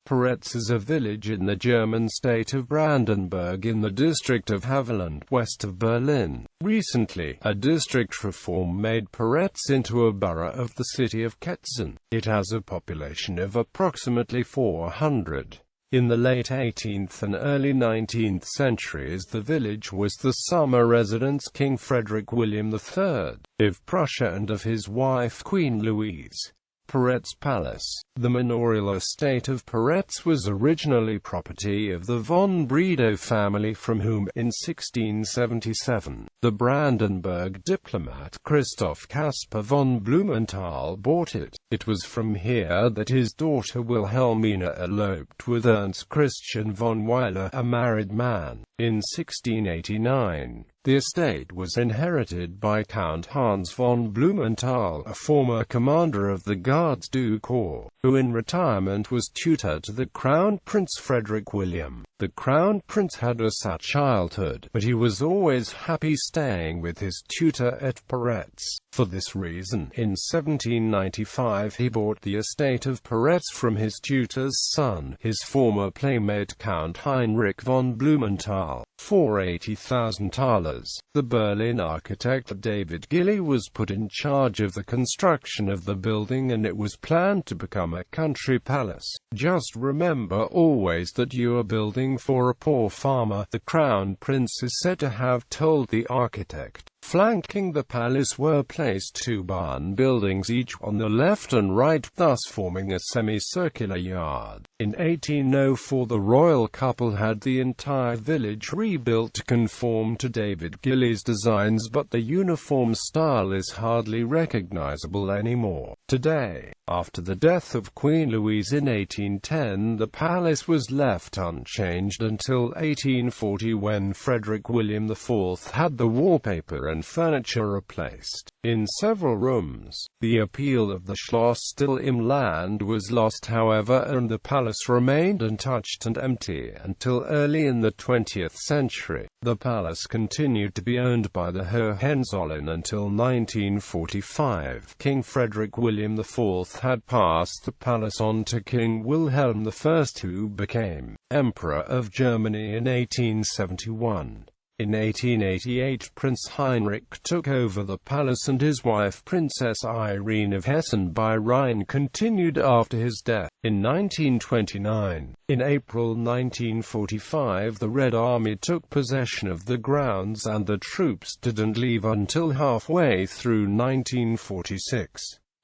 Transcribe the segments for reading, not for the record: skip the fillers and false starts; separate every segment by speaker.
Speaker 1: Paretz is a village in the German state of Brandenburg in the district of Havelland, west of Berlin. Recently, a district reform made Paretz into a borough of the city of Ketzin. It has a population of approximately 400. In the late 18th and early 19th centuries, the village was the summer residence King Frederick William III of Prussia and of his wife Queen Louise. Paretz Palace. The manorial estate of Paretz was originally property of the von Bredow family, from whom, in 1677, the Brandenburg diplomat Christoph Caspar von Blumenthal bought it. It was from here that his daughter Wilhelmina eloped with Ernst Christian von Weiler, a married man. In 1689, the estate was inherited by Count Hans von Blumenthal, a former commander of the Gardes du Corps, who in retirement was tutor to the Crown Prince Frederick William. The Crown Prince had a sad childhood, but he was always happy staying with his tutor at Paretz. For this reason, in 1795 he bought the estate of Paretz from his tutor's son, his former playmate Count Heinrich von Blumenthal, for 80,000 thalers. The Berlin architect David Gilly was put in charge of the construction of the building, and it was planned to become a country palace. Just remember always that you are building for a poor farmer, the Crown Prince is said to have told the architect. Flanking the palace were placed two barn buildings, each on the left and right, thus forming a semicircular yard. In 1804 the royal couple had the entire village rebuilt to conform to David Gilly's designs, but the uniform style is hardly recognizable anymore. Today, after the death of Queen Louise in 1810, the palace was left unchanged until 1840, when Frederick William IV had the wallpaper and furniture replaced. In several rooms, the appeal of the Schloss still im Land was lost, however, and the palace remained untouched and empty until early in the 20th century. The palace continued to be owned by the Hohenzollern until 1945. King Frederick William IV had passed the palace on to King Wilhelm I, who became Emperor of Germany in 1871. In 1888, Prince Heinrich took over the palace, and his wife Princess Irene of Hessen-by-Rhine continued after his death. In 1929, in April 1945, the Red Army took possession of the grounds, and the troops didn't leave until halfway through 1946.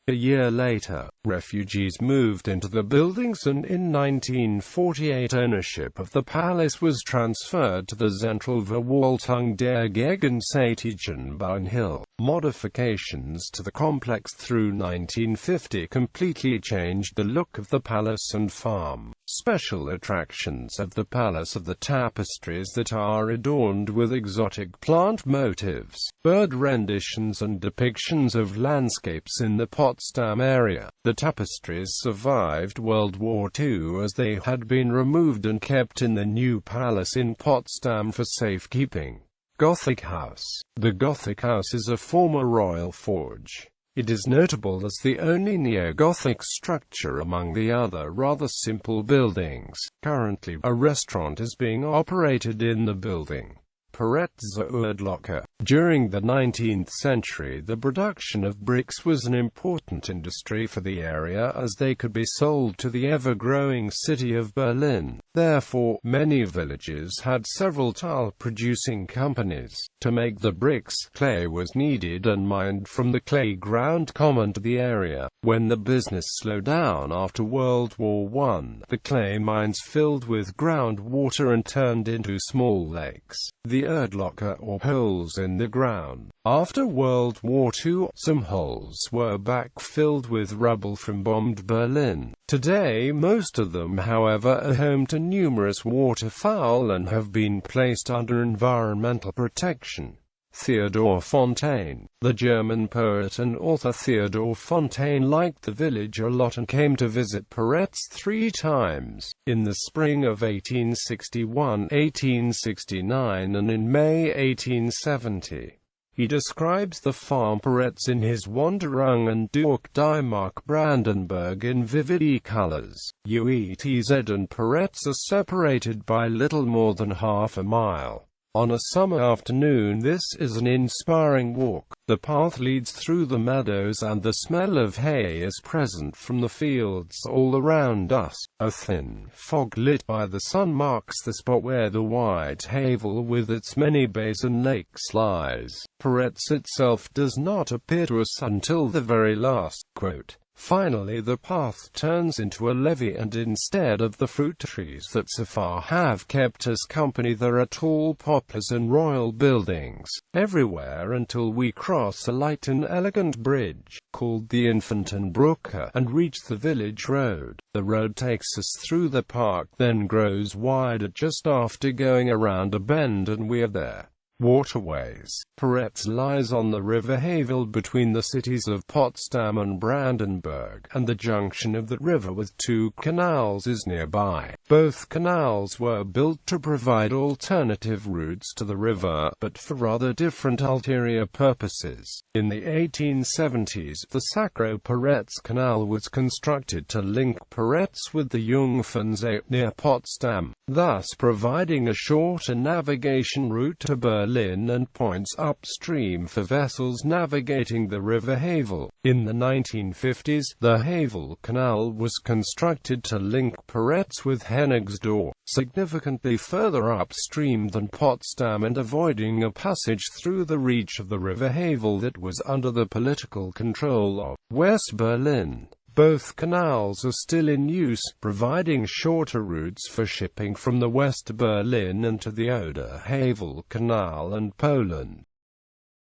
Speaker 1: A year later, refugees moved into the buildings, and in 1948 ownership of the palace was transferred to the Zentralverwaltung der Gegenseitigten Bauernhilfe. Modifications to the complex through 1950 completely changed the look of the palace and farm. Special attractions of the palace are the tapestries that are adorned with exotic plant motifs, bird renditions and depictions of landscapes in the Potsdam area. The tapestries survived World War II, as they had been removed and kept in the new palace in Potsdam for safekeeping. Gothic House. The Gothic House is a former royal forge. It is notable as the only neo-Gothic structure among the other rather simple buildings. Currently, a restaurant is being operated in the building. Paretz Uerdlocher. During the 19th century, the production of bricks was an important industry for the area, as they could be sold to the ever-growing city of Berlin. Therefore, many villages had several tile-producing companies. To make the bricks, clay was needed and mined from the clay ground common to the area. When the business slowed down after World War I, the clay mines filled with groundwater and turned into small lakes, the Erdlocher, or holes in the ground. After World War II, some holes were backfilled with rubble from bombed Berlin. Today, most of them, however, are home to numerous waterfowl and have been placed under environmental protection. Theodor Fontane. The German poet and author Theodor Fontane liked the village a lot and came to visit Paretz 3 times, in the spring of 1861, 1869 and in May 1870. He describes the farm Paretz in his Wanderungen durch die Mark Brandenburg in vivid colors. Uitz and Paretz are separated by little more than half a mile. On a summer afternoon this is an inspiring walk. The path leads through the meadows and the smell of hay is present from the fields all around us. A thin fog lit by the sun marks the spot where the wide Havel with its many bays and lakes lies. Paretz itself does not appear to us until the very last quote. Finally the path turns into a levee, and instead of the fruit trees that so far have kept us company, there are tall poplars and royal buildings everywhere until we cross a light and elegant bridge, called the Infantenbrücke, and reach the village road. The road takes us through the park, then grows wider just after going around a bend, and we are there. Waterways. Paretz lies on the river Havel between the cities of Potsdam and Brandenburg, and the junction of the river with two canals is nearby. Both canals were built to provide alternative routes to the river, but for rather different ulterior purposes. In the 1870s, the Sacro-Paretz Canal was constructed to link Paretz with the Jungfernsee near Potsdam, thus providing a shorter navigation route to Berlin and points upstream for vessels navigating the river Havel. In the 1950s, the Havel Canal was constructed to link Paretz with Hennigsdorf, significantly further upstream than Potsdam and avoiding a passage through the reach of the river Havel that was under the political control of West Berlin. Both canals are still in use, providing shorter routes for shipping from the West Berlin and to the Oder Havel Canal and Poland.